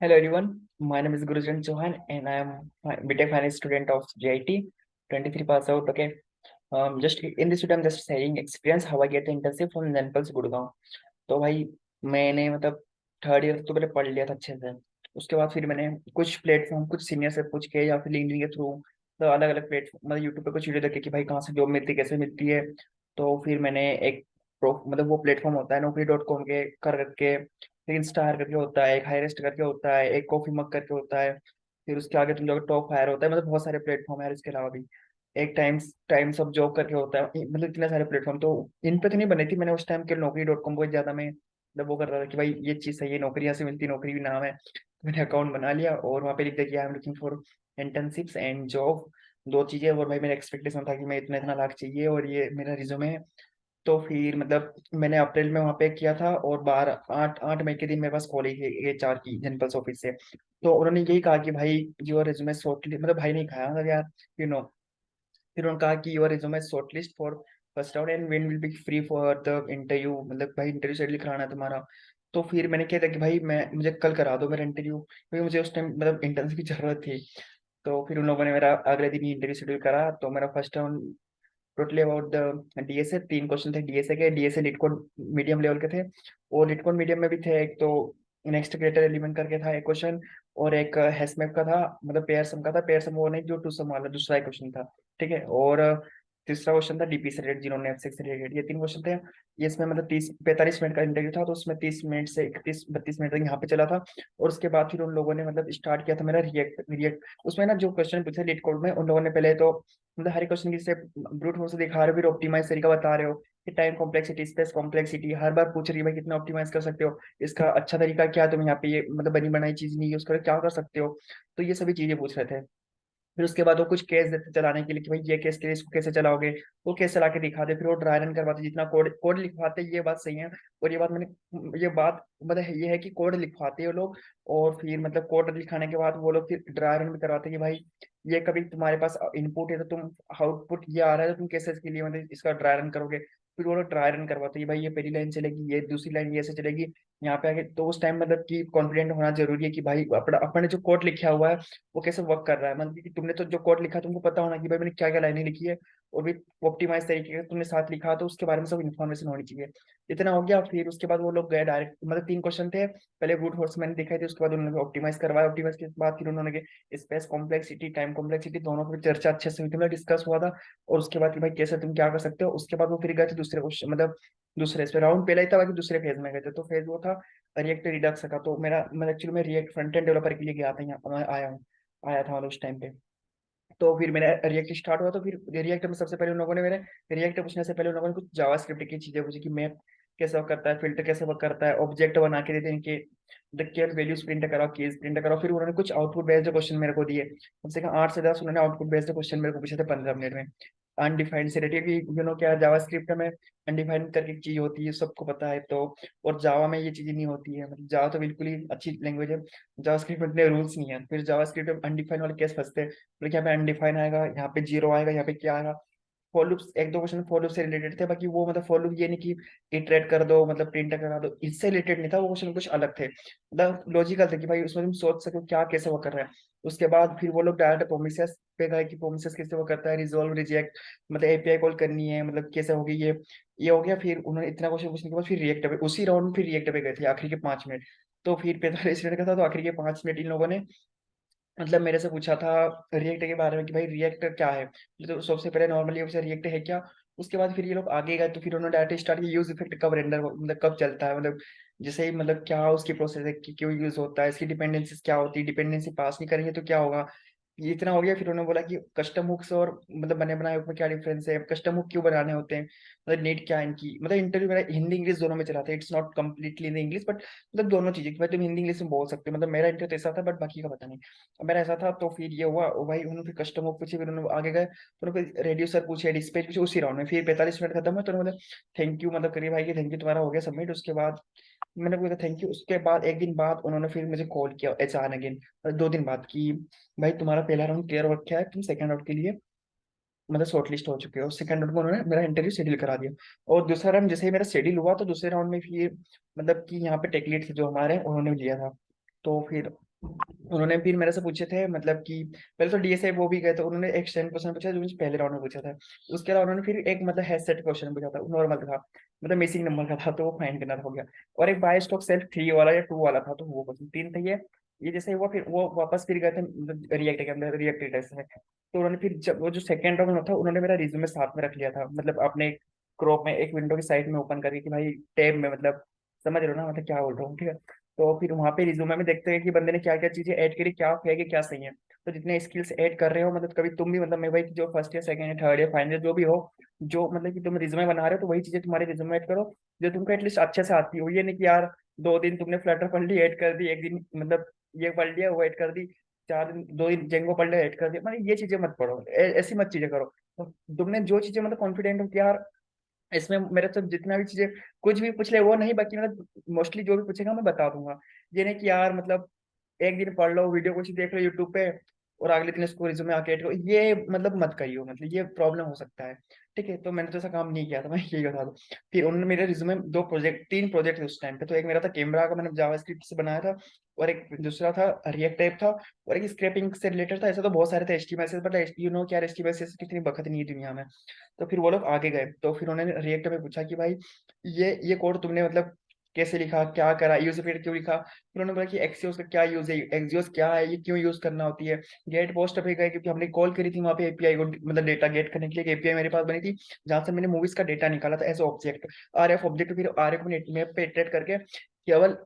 Hello everyone, my name is Gurujan Chauhan and I am BTech Finance student of JIT, 23 pass out. Okay, just in this video I'm just sharing experience how I get the internship from Nanpals Gurgaon. तो भाई मैंने मतलब third year तो पहले पढ़ लिया था अच्छे से। उसके बाद फिर मैंने कुछ प्लेटफॉर्म कुछ सीनियर से पूछ के या फिर लिंक्डइन के थ्रू तो अलग अलग प्लेटफॉर्म मतलब यूट्यूब पे कुछ वीडियो देखे कि भाई कहाँ से जॉब मिलती है कैसे मिलती है। तो फिर मैंने एक मतलब वो प्लेटफॉर्म होता है naukri.com के कर करके, फिर इंस्टार करके होता है, एक हायरेस्ट करके होता है, एक कॉफी मग करके होता है। फिर उसके आगे तुम जाओगे टॉप हायर होता है, मतलब बहुत सारे प्लेटफॉर्म है इसके अलावा भी। एक टाइम्स टाइम्स ऑफ जॉब करके होता है, मतलब इतने सारे प्लेटफॉर्म। तो इन पे तो नहीं बनी थी मैंने उस टाइम के naukri.com को ज्यादा मैं मतलब वो कर रहा था कि भाई ये चीज सही है, नौकरी यहाँ से मिलती है, नौकरी भी नाम है। तो मैंने अकाउंट बना लिया और वहाँ पे लिख दिया कि I am looking for internships and job, दो चीजें। और भाई मेरा एक्सपेक्टेशन था कि मैं इतना इतना लाख चाहिए और ये मेरा रिज्यूमे है। तो फिर मतलब मैंने अप्रैल में वहाँ पे किया था और 8 मई के दिन मेरे पास कॉल है HR की जनपल्स ऑफिस से। तो उन्होंने यही कहा कि भाई योर रिज्यूमे शॉर्टलिस्ट, मतलब भाई नहीं कहा मतलब यार, यू नो। फिर उन्होंने कहा कि your resume shortlist for first round and when will be free for the interview, मतलब भाई इंटरव्यू शेड्यूल कराना है तुम्हारा। तो फिर मैंने क्या था कि भाई मैं मुझे कल करा दो मेरा इंटरव्यू, क्योंकि मुझे उस टाइम मतलब इंटर्न की जरूरत थी। तो फिर उन लोगों ने मेरा अगले दिन ही इंटरव्यू शेड्यूल करा। तो मेरा first round totally about the DSA, 3 question थे डीएसए के। DSA leet code medium level के थे और लीड कोड मीडियम में भी थे। एक तो नेक्स्ट ग्रेटर एलिमेंट करके था एक क्वेश्चन, और एक हैशमैप का था, मतलब पेयर सम का था। पेयर सम वो नहीं जो टू सम वाला दूसरा क्वेश्चन था, ठीक है। और तीसरा क्वेश्चन था डीपी से रिलेटेड, जीरो नेट से रिलेटेड। ये 3 क्वेश्चन थे। ये इसमें मतलब 30 45 मिनट का इंटरव्यू था, तो उसमें 30 मिनट से 31 32 मिनट तक यहाँ पे चला था। और उसके बाद फिर उन लोगों ने मतलब स्टार्ट किया था मेरा रिएक्ट रिएक्ट। उसमें ना जो क्वेश्चन पूछे लीड कोड में, उन लोगों ने पहले तो मतलब हर क्वेश्चन की स्टेप ब्रूट फोर्स से दिखा रहे हो, फिर ऑप्टिमाइज तरीका बता रहे हो कि टाइम कॉम्प्लेक्सिटी स्पेस कॉम्प्लेक्सिटी हर बार पूछ रही है भाई कितना ऑप्टिमाइज कर सकते हो, इसका अच्छा तरीका क्या है, तुम यहाँ पे ये मतलब बनी बनाई चीज नहीं यूज करो, क्या कर सकते हो। तो ये सभी चीजें पूछ रहे थे। फिर उसके बाद वो कुछ केस देते चलाने के लिए कि भाई ये केस के लिए इसको कैसे चलाओगे, वो केस चला के दिखाते, फिर वो ड्राई रन करवाते, जितना कोड कोड लिखवाते, ये बात सही है। और ये बात मैंने ये बात मतलब ये है कि कोड लिखवाते हैं वो लोग, और फिर मतलब कोड लिखाने के बाद वो लोग फिर ड्राई रन भी करवाते हैं कि भाई ये कभी तुम्हारे पास इनपुट है तो तुम आउटपुट ये आ रहा है तो तुम कैसे इसके लिए मतलब इसका ड्राई रन करोगे। फिर वो लोग ड्राई रन करवाते हैं भाई ये पहली लाइन चलेगी, ये दूसरी लाइन ये ऐसे चलेगी, यहाँ पे आगे। तो उस टाइम मतलब कि कॉन्फिडेंट होना जरूरी है कि भाई अपना अपने जो कोड लिखा हुआ है वो कैसे वर्क कर रहा है। मतलब कि तुमने तो जो कोड लिखा तुमको पता होना कि भाई मैंने क्या क्या लाइनें लिखी है, और भी ऑप्टिमाइज तरीके का तुमने साथ लिखा, तो उसके बारे में सब इन्फॉर्मेशन होनी चाहिए। इतना हो गया। फिर उसके बाद वो लोग गए डायरेक्ट, मतलब 3 क्वेश्चन थे, पहले ब्रूट फोर्स मैंने दिखाई थी, उसके बाद उन्होंने ऑप्टिमाइज करवाया। ऑप्टिमाइज के बाद फिर उन्होंने स्पेस कॉम्प्लेक्सिटी टाइम कॉम्प्लेक्सिटी दोनों पर चर्चा अच्छे से हुई थी, मतलब डिस्कस हुआ था। और उसके बाद कि भाई कैसे तुम क्या कर सकते हो। उसके बाद वो फिर गए थे दूसरे क्वेश्चन, मतलब दूसरे इस पे राउंड पहला ही था, बाकी दूसरे फेज में गए थे। तो फेज वो था रिएक्ट रिडक्स का। तो मेरा मैं एक्चुअली मैं रिएक्ट फ्रंट एंड डेवलपर के लिए गया था, यहाँ मैं आया हूँ, आया था मतलब उस टाइम पे। तो फिर मेरा रिएक्ट स्टार्ट हुआ। तो फिर रिएक्ट में सबसे पहले उन लोगों ने मेरे रिएक्ट पूछने से पहले उन लोगों ने कुछ जावास्क्रिप्ट की चीजें पूछी कि मैप कैसे वर्क करता है, फिल्टर कैसे वर्क करता है, ऑब्जेक्ट बना के देते हैं कि द केवल वैल्यूज प्रिंट कराओ, कीज प्रिंट कराओ। फिर उन्होंने कुछ आउटपुट बेस्ड क्वेश्चन मेरे को दिए, कम से कम 8 से 10 उन्होंने आउटपुट बेस्ड क्वेश्चन मेरे को पूछे थे 15 मिनट में। अनडिफाइंड से रेटिव की क्या जावास्क्रिप्ट में अनडिफाइंड करके एक चीज होती है, सबको पता है। तो और जावा में ये चीजें नहीं होती है, मतलब जावा तो बिल्कुल ही अच्छी लैंग्वेज है, जावास्क्रिप्ट में इतने रूल्स नहीं है। फिर जावास्क्रिप्ट में अनडिफाइंड वाले केस फंसते हैं, मतलब यहाँ पे अनडिफाइन आएगा, यहाँ पे जीरो आएगा, यहाँ पे क्या आएगा। फॉर लूप्स एक दो क्वेश्चन फॉर लूप से रिलेटेड थे, बाकी वो मतलब फॉर लूप ये नहीं कि इटरेट कर दो मतलब प्रिंट करा दो, इससे रिलेटेड नहीं था वो क्वेश्चन, कुछ अलग थे, मतलब लॉजिकल थे कि भाई उसमें तुम सोच सको क्या कैसे वो कर रहा है। उसके बाद फिर वो लोग डायरेक्ट प्रोमिसेस पे गए कि प्रोमिसेस कैसे वो करता है, रिजोल्व रिजेक्ट, मतलब एपीआई कॉल करनी है, मतलब कैसे होगी ये हो गया। फिर उन्होंने इतना क्वेश्चन पूछने के बाद फिर रिएक्ट पे, उसी राउंड में फिर रिएक्ट पे गए थे आखिरी के 5 मिनट। तो फिर 45 मिनट का था, तो आखिरी के 5 मिनट इन लोगों ने मतलब मेरे से पूछा था रिएक्ट के बारे में कि भाई रिएक्ट क्या है। तो सबसे पहले नॉर्मली रिएक्ट है क्या। उसके बाद फिर ये लोग आगे गए, तो फिर उन्होंने डायरेक्ट स्टार्ट किया यूज इफेक्ट कब रेंडर मतलब कब चलता है, मतलब जैसे ही मतलब क्या उसकी प्रोसेस है कि क्यों यूज होता है, इसकी डिपेंडेंसीज क्या होती है, डिपेंडेंसी पास नहीं करेंगे तो क्या होगा। ये इतना हो गया। फिर उन्होंने बोला कि कस्टम हुक्स और मतलब बने बनाए हुक में क्या डिफरेंस है, कस्टम हुक क्यों बनाने होते हैं, मतलब नीड क्या है इनकी। मतलब इंटरव्यू मेरा हिंदी इंग्लिश दोनों में चला था, it's not completely in English but मतलब दोनों चीजें कि भाई तुम हिंदी इंग्लिश में बोल सकते हो, मतलब मेरा इंटरव्यू ऐसा था बट बाकी का पता नहीं। अब मेरा ऐसा था। तो फिर ये हुआ और भाई उन्होंने फिर कस्टम हुक पूछे, फिर उन्होंने आगे गए तो उन्होंने फिर रेड्यूसर पूछे, डिस्पैच पूछे उसी राउंड में। फिर 45 मिनट खत्म हुआ तो उन्होंने थैंक यू मतलब करिए भाई कि थैंक यू तुम्हारा हो गया सबमिट। उसके बाद मैंने बोला थैंक यू। उसके बाद एक दिन बाद उन्होंने फिर मुझे कॉल किया HR अगेन, 2 दिन बाद, कि भाई तुम्हारा पहला राउंड क्लियर हो रखा है, तुम सेकंड राउंड के लिए मतलब शॉर्टलिस्ट हो चुके हो। सेकंड राउंड में उन्होंने मेरा इंटरव्यू शेड्यूल करा दिया। और दूसरा राउंड जैसे ही मेरा शेड्यूल हुआ तो दूसरे राउंड में फिर मतलब कि यहाँ पे टेक लीड थे जो हमारे उन्होंने लिया था। तो फिर उन्होंने फिर मेरे से पूछे थे मतलब कि पहले तो डीएसए वो भी गए, तो उन्होंने एक स्टैंड क्वेश्चन पूछा जो मुझे पहले राउंड में पूछा था। उसके अलावा उन्होंने फिर एक मतलब हैश सेट क्वेश्चन पूछा था, नॉर्मल था, मतलब मिसिंग नंबर का था, तो वो फाइंड करना था, हो गया। और एक बाय स्टॉक सेल्फ 3 वाला या 2 वाला था, तो वो क्वेश्चन 3 थे ये जैसे हुआ, फिर वो वापस फिर गए थे मतलब रिएक्ट के अंदर, रिएक्ट टेस्ट में। तो उन्होंने फिर जब वो जो सेकंड राउंड था, उन्होंने मेरा रिज्यूमे साथ में रख लिया था, मतलब अपने क्रॉप में एक विंडो की साइड में ओपन करके कि भाई टैब में, मतलब समझ रहे हो ना मतलब क्या बोल रहा हूँ, ठीक है। तो फिर वहां पे रिज्यूमे में देखते हैं कि बंदे ने क्या क्या चीजें ऐड करी, क्या है कि क्या सही है। तो जितने स्किल्स ऐड कर रहे हो, मतलब कभी तुम भी, मतलब मैं वही जो first year second year third year final जो भी हो, जो मतलब कि तुम रिज्यूमे बना रहे हो, तो वही चीजें तुम्हारे रिज्यूमे ऐड करो जो तुमको एटलीस्ट अच्छे से आती हो। ये नहीं कि यार 2 दिन तुमने फ्लटर पढ़ ली ऐड कर दी, एक दिन मतलब ये पढ़ लिया वो ऐड कर दी, 4 दिन 2 दिन जेंगो पढ़ लिया ऐड कर दिया, मतलब ये चीजें मत पढ़ो, ऐसी मत चीजें करो। तो तुमने जो चीजें मतलब कॉन्फिडेंट हो कि यार इसमें मेरे से जितना भी चीजें कुछ भी पूछ ले वो नहीं, बाकी मतलब मोस्टली जो भी पूछेगा मैं बता दूंगा। ये नहीं कि यार मतलब एक दिन पढ़ लो वीडियो कुछ देख लो यूट्यूब पे और अगले दिन इसको रिज्यूमे आके ऐड करो, ये मतलब मत करियो, मतलब ये प्रॉब्लम हो सकता है। ठीक है, तो मैंने तो ऐसा काम नहीं किया था, मैं यही बता दूं। फिर उन्होंने मेरे रिज्यूमे 2 प्रोजेक्ट 3 प्रोजेक्ट थे उस टाइम पे, तो एक मेरा था कैमरा का, मैंने जावास्क्रिप्ट से बनाया था, और एक दूसरा था रिएक्ट टाइप था, और एक स्क्रैपिंग से रिलेटेड था। ऐसा तो बहुत सारे थे, एचटीएमएल से, बट यू नो क्या एचटीएमएल से कितनी बखत नहीं है दुनिया में। तो फिर वो लोग आगे गए, तो फिर उन्होंने रिएक्ट में पूछा कि भाई ये कोड तुमने मतलब कैसे लिखा, क्या करा, यूज फिर क्यों लिखा। फिर उन्होंने बोला कि एक्सियोस का क्या यूज है, एक्सियोस क्या है, ये क्यों यूज करना होती है। गेट पोस्ट पे गए क्योंकि हमने कॉल करी थी वहाँ पे एपीआई को, मतलब डेटा गेट करने के लिए एपीआई मेरे पास बनी थी, जहाँ से मैंने मूवीज का डेटा निकाला था एज ऑब्जेक्ट, आरएफ ऑब्जेक्ट। फिर आरएफ में पे इटरेट करके केवल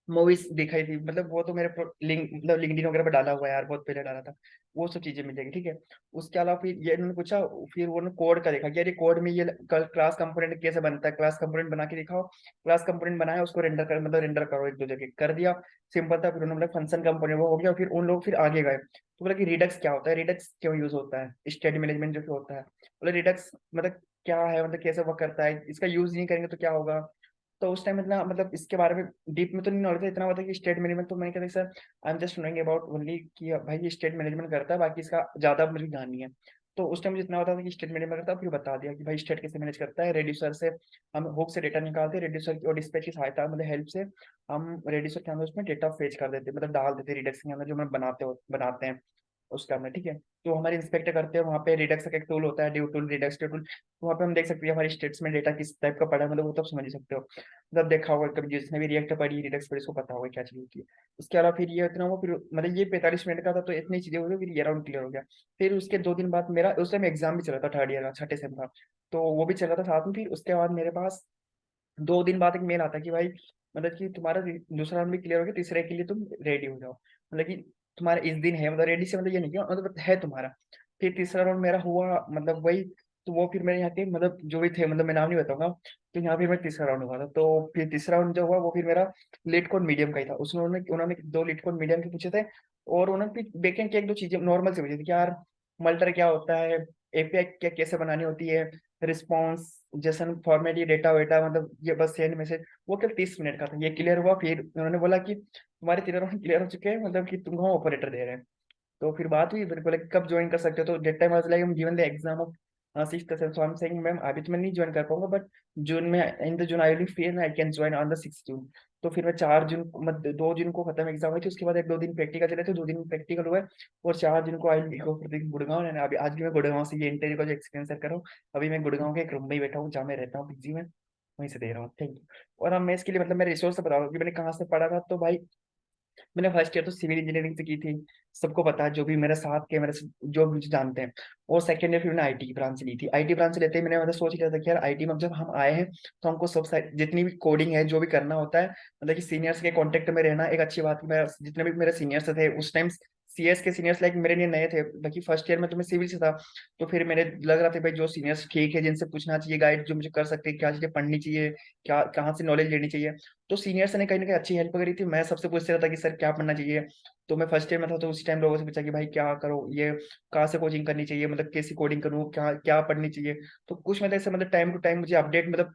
मूवीज दिखाई थी, मतलब वो तो मेरे लिंक मतलब लिंक्डइन वगैरह पे डाला हुआ है यार, बहुत पहले डाला था। वो सब चीजें मिल जाएगी, ठीक है। उसके अलावा फिर ये इन्होंने पूछा, फिर वो कोड का देखा कि यार ये कोड में ये क्लास कंपोनेंट कैसे बनता है, क्लास कंपोनेंट बना के दिखाओ। क्लास कंपोनेंट बनाया, उसको रेंडर कर मतलब रेंडर करो एक दो जगह कर दिया, सिंपल था। फिर उन्होंने बोला फंक्शन कंपोनेंट वो हो गया, फिर उन लोग फिर आगे गए, तो बोला कि रिडक्स क्या होता है, रिडक्स क्यों यूज होता है, स्टेट मैनेजमेंट जो कि होता है। बोला रिडक्स मतलब क्या है, मतलब कैसे वर्क करता है, इसका यूज नहीं करेंगे तो क्या होगा। तो उस टाइम इतना मतलब इसके बारे में डीप में तो नहीं नॉलेज था, इतना पता कि स्टेट मैनेजमेंट, तो मैंने कहा sir I am just knowing about only कि भाई ये स्टेट मैनेजमेंट करता है, बाकी इसका ज्यादा मुझे ध्यान नहीं है। तो उस टाइम मुझे इतना पता था कि स्टेट मैनेजमेंट करता है, फिर बता दिया कि भाई स्टेट कैसे मैनेज करता है। रेड्यूसर से हम हुक से डेटा निकालते हैं, रेड्यूसर की और डिस्पैच की सहायता मतलब हेल्प से हम रेड्यूसर के अंदर उसमें डेटा फेच कर देते हैं, मतलब डाल देते हैं रिडक्स के अंदर जो हम बनाते हैं उसका में, ठीक है। तो हमारे इंस्पेक्टर करते हैं वहाँ पे, रिडक्स का एक टूल होता है due tool, Redux due tool, तो वहाँ पे हम देख सकते हैं हमारी स्टेट्स में डेटा किस टाइप का पड़ा है, मतलब वो तो आप समझ ही सकते हो। मतलब देखा होगा कभी जिसने भी रिएक्ट पढ़ी रिडक्स पढ़ी उसको पता होगा क्या चीज होती है। उसके अलावा फिर ये इतना हुआ, फिर मतलब ये 45 मिनट का था, तो इतनी चीजें हो गई, फिर ये राउंड क्लियर हो गया। फिर उसके 2 दिन बाद मेरा उस टाइम एग्जाम भी चल रहा था, थर्ड ईयर का छठे सेम का, तो वो भी चल रहा था साथ में। फिर उसके बाद मेरे पास 2 दिन बाद एक मेल आता है कि भाई मतलब कि तुम्हारा दूसरा राउंड भी क्लियर हो गया, तीसरे के लिए तुम रेडी हो जाओ, मतलब कि तुम्हारा इस दिन है, मतलब रेडी से मतलब ये नहीं कि मतलब है तुम्हारा। फिर तीसरा राउंड मेरा हुआ, मतलब वही, तो वो फिर मेरे यहाँ के मतलब जो भी थे, मतलब मैं नाम नहीं बताऊंगा, तो यहाँ फिर मेरा तीसरा राउंड हुआ था। तो फिर तीसरा राउंड जो हुआ वो फिर मेरा लीड कोड मीडियम का ही था, उसमें उन्होंने उन्होंने 2 लीड कोड मीडियम के पूछे थे, और उन्होंने फिर बैकएंड की एक दो चीजें नॉर्मल से पूछी थी कि यार मल्टर क्या होता है, एपीआई क्या कैसे बनानी होती है, रिस्पॉन्स जेसन फॉर्मेट, ये डेटा वेटा, मतलब ये बस सेंड मैसेज। वो केवल 30 मिनट का था, ये क्लियर हुआ। फिर उन्होंने बोला कि तुम्हारे 3 राउंड क्लियर हो चुके हैं, मतलब कि तुमको हम ऑपरेटर दे रहे हैं। तो फिर बात हुई, फिर बोले कि कब ज्वाइन कर सकते हो, तो date time was like given the exam of 6th, so I am saying ma'am अभी तो मैं नहीं ज्वाइन कर पाऊंगा, बट जून में, in the June I will B free and I can join on the 6th जून। तो फिर मैं 4 जून को, मतलब 2 जून को खत्म एग्जाम हुई थी, उसके बाद एक 2 दिन प्रैक्टिकल चले थे, 2 दिन प्रैक्टिकल हुए, और 4 जून को I will go for Gurgaon. And अभी आज भी मैं गुड़गांव से ये इंटरव्यू का जो एक्सपीरियंस शेयर कर रहा हूँ। अभी मैं गुड़गांव के एक रूम में ही बैठा हूँ जहाँ मैं रहता हूँ पीजी में, वहीं से दे रहा हूँ, थैंक यू। और अब मैं इसके लिए मतलब मेरे रिसोर्स से बता रहा हूँ कि मैंने कहाँ से पढ़ा था। तो भाई मैंने फर्स्ट ईयर तो सिविल इंजीनियरिंग से की थी, सबको पता है जो भी मेरे साथ के मेरे जो भी मुझे जानते हैं। और सेकेंड ईयर फिर मैंने आईटी की ब्रांच ली थी, आईटी ब्रांच लेते ही मैंने मतलब सोच लिया था कि यार आईटी में जब हम आए हैं तो हमको सब जितनी भी कोडिंग है जो भी करना होता है, मतलब कि सीनियर्स के कांटेक्ट में रहना एक अच्छी बात है। मैं जितने भी मेरे सीनियर्स थे उस टाइम, सीएस के सीनियर्स लाइक मेरे लिए नए थे, बाकी फर्स्ट ईयर में तो मैं सिविल से था। तो फिर मेरे लग रहा था भाई जो सीनियर्स ठीक है, जिनसे पूछना चाहिए गाइड, जो मुझे कर सकते हैं, क्या चीजें पढ़नी चाहिए, क्या कहाँ से नॉलेज लेनी चाहिए। तो सीनियर्स ने कहीं ना कहीं अच्छी हेल्प करी थी, मैं सबसे पूछते रहता कि सर क्या पढ़ना चाहिए। तो मैं फर्स्ट ईयर में था, तो उसी टाइम लोगों से पूछा कि भाई क्या करो, ये कहाँ से कोचिंग करनी चाहिए, मतलब कैसी कोडिंग करूँ, क्या क्या पढ़नी चाहिए। तो कुछ मतलब ऐसे मतलब टाइम टू टाइम मुझे अपडेट, मतलब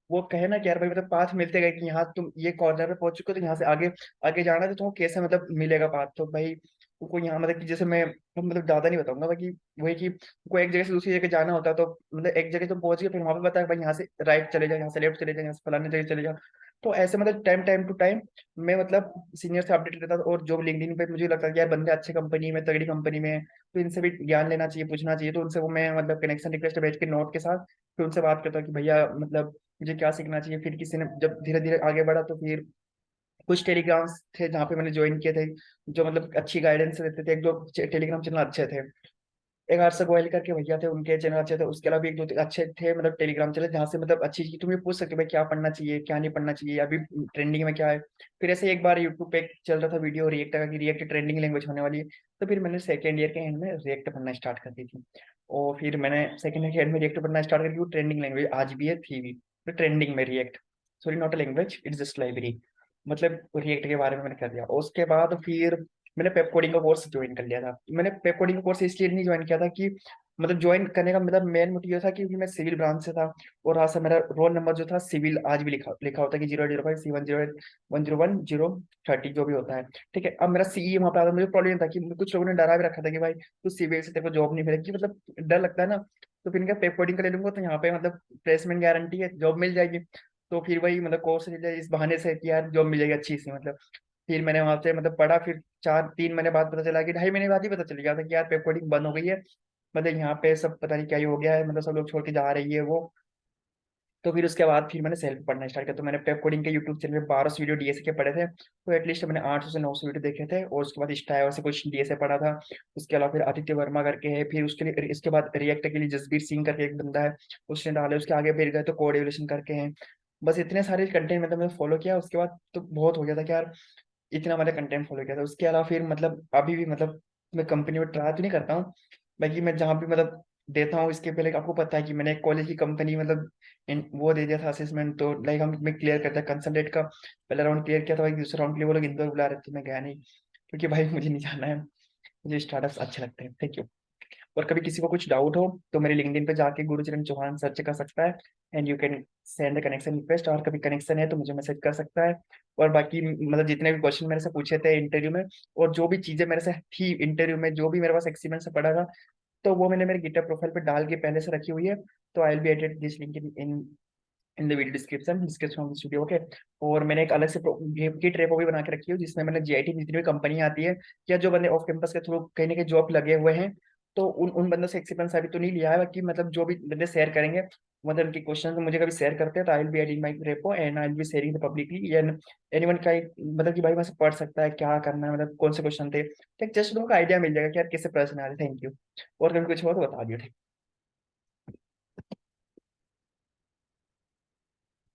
वो कहे ना कि यार भाई मतलब पाथ मिलते गए कि यहाँ तुम ये कॉर्नर पे पहुंच चुके हो, तो यहाँ से आगे आगे जाना है, तो तुमको कैसे मतलब मिलेगा पाथ। तो भाई तुमको यहाँ मतलब कि जैसे मैं मतलब ज्यादा नहीं बताऊंगा, बाकी वही कि कोई एक जगह से दूसरी जगह जाना होता है, तो मतलब एक जगह तुम पहुंच गए, फिर वहां पे बताया भाई यहाँ से राइट चले जाओ, यहाँ से लेफ्ट चले जाओ, यहाँ से फलाने जगह चले जाओ। तो ऐसे मतलब टाइम टाइम टू टाइम मैं मतलब सीनियर से अपडेट रहता था, और जो लिंक्डइन पे मुझे लगता है कि यार बंदे अच्छे कंपनी में, तगड़ी कंपनी में है, तो इनसे भी ज्ञान लेना चाहिए, पूछना चाहिए, तो उनसे वो मैं मतलब कनेक्शन रिक्वेस्ट भेज के नोट के साथ फिर उनसे बात करता हूँ कि भैया मतलब मुझे क्या सीखना चाहिए। फिर किसी ने जब धीरे धीरे आगे बढ़ा तो फिर कुछ टेलीग्राम्स थे जहाँ पे मैंने ज्वाइन किए थे, जो मतलब अच्छी गाइडेंस देते थे। एक दो टेलीग्राम चैनल अच्छे थे, एक हर्षद गोयल करके भैया थे, उनके चैनल अच्छे थे। उसके अलावा भी एक दो अच्छे थे मतलब टेलीग्राम चैनल, जहाँ से मतलब अच्छी चीज तुम ये पूछ सकते हो भाई क्या पढ़ना चाहिए क्या नहीं पढ़ना चाहिए, अभी ट्रेंडिंग में क्या है। फिर ऐसे एक बार यूट्यूब पे चल रहा था वीडियो रिएक्ट का कि रिएक्ट ट्रेंडिंग लैंग्वेज होने वाली है, तो फिर मैंने सेकेंड ईयर के एंड में रिएक्ट पढ़ना स्टार्ट कर दी थी। और फिर मैंने सेकेंड ईयर के एंड में रिएक्ट पढ़ना स्टार्ट कर दी, वो ट्रेंडिंग लैंग्वेज आज भी है, थी भी तो ट्रेंडिंग में react, sorry not a language, it's just library. मतलब रिएक्ट के बारे में मैंने कर दिया। और उसके बाद फिर मैंने पेप कोडिंग का कोर्स ज्वाइन कर लिया था। मैंने पेप कोडिंग का कोर्स इसलिए नहीं ज्वाइन किया था कि मतलब ज्वाइन करने का मतलब मेन मोटिव ये था क्योंकि मैं सिविल ब्रांच से था, और हाँ से मेरा रोल नंबर जो था सिविल आज भी लिखा लिखा होता है कि 005C10810130 जो भी होता है। ठीक है, अब मेरा सीई वहाँ पे आता, मुझे प्रॉब्लम था कि कुछ लोगों ने डरा भी रखा था कि भाई तू सिविल से तेरे को जॉब नहीं मिलेगी, मतलब डर लगता है ना। तो फिर इनका पेपर कोडिंग का ले लूंगा तो यहाँ पे मतलब प्लेसमेंट गारंटी है, जॉब मिल जाएगी। तो फिर वही मतलब कोर्स ले लिया इस बहाने से कि यार जॉब मिल जाएगी अच्छी सी मतलब। फिर मैंने वहां से मतलब पढ़ा, फिर 4-3 महीने बाद पता चला कि 2.5 महीने बाद ही पता चल गया था कि यार पेपर कोडिंग बंद हो गई है, मतलब यहाँ पे सब पता नहीं क्या ही हो गया है, मतलब सब लोग छोड़ के जा रही है वो। तो फिर उसके बाद फिर मैंने सेल्फ पढ़ना स्टार्ट किया। तो मैंने पेप कोडिंग के यूट्यूब चैनल पे 1200 वीडियो डीएसए के पढ़े थे, तो एटलीस्ट मैंने 800 से 900 वीडियो देखे थे। और उसके बाद स्टाइवा से कुछ डीएसए पढ़ा था। उसके अलावा फिर आदित्य वर्मा करके है, फिर उसके लिए इसके बाद रिएक्ट के लिए जसबीर सिंह करके एक बंदा है, उसने डाले। उसके आगे फिर गए तो कोड एवोल्यूशन करके हैं। बस इतने सारे कंटेंट मतलब मैंने फॉलो किया। उसके बाद तो बहुत हो गया था कि यार इतना वाला कंटेंट फॉलो किया था। उसके अलावा फिर मतलब अभी भी मतलब मैं कंपनी में ट्राई तो नहीं करता हूँ, बाकी मैं जहाँ भी मतलब देता हूँ। इसके पहले आपको पता है कि मैंने एक कॉलेज की कंपनी मतलब वो दे दिया था असेसमेंट, तो लाइक हम मैं क्लियर करता कंसल्टेंट का पहला राउंड क्लियर किया था, भाई दूसरा राउंड के लिए वो लोग इंदौर बुला रहे थे, मैं गया नहीं क्योंकि भाई मुझे नहीं जाना है, मुझे स्टार्टअप्स अच्छे लगते हैं। Thank you. और कभी किसी को कुछ डाउट हो तो मेरे लिंक्डइन पे जाके गुरुचरण चौहान सर्च कर सकता है, and you can send the connection request, और कभी कनेक्शन है तो मुझे मैसेज कर सकता है। और बाकी मतलब जितने भी क्वेश्चन मेरे से पूछे थे इंटरव्यू में, और जो भी चीजें मेरे से थी इंटरव्यू में, जो भी मेरे पास एक्सपीरियंस से पड़ा था, तो वो मैंने मेरे गिटहब प्रोफाइल पे डाल के पहले से रखी हुई है। तो I will be added this link in in the video description of this video, okay. और मैंने एक अलग से गिट रेपो भी बना के रखी है, जिसमें मैंने जीआईटी जितनी भी कंपनी आती है या जो बंदे ऑफ कैंपस के थ्रू कहीं ना कहीं जॉब लगे हुए हैं, तो उन बंदों से एक्सपीरियंस अभी तो नहीं लिया है, बाकी मतलब जो भी बंदे शेयर करेंगे, मतलब उनके क्वेश्चन मुझे कभी शेयर करते हैं तो I will be adding my repo and I will be sharing publicly. Anyone का मतलब कि भाई वहाँ से पढ़ सकता है क्या करना है, मतलब कौन से क्वेश्चन थे, तो जस्ट लोगों को आइडिया मिल जाएगा कि यार कैसे प्रश्न आ रहे। Thank you. और कभी कुछ हो तो बता दियो।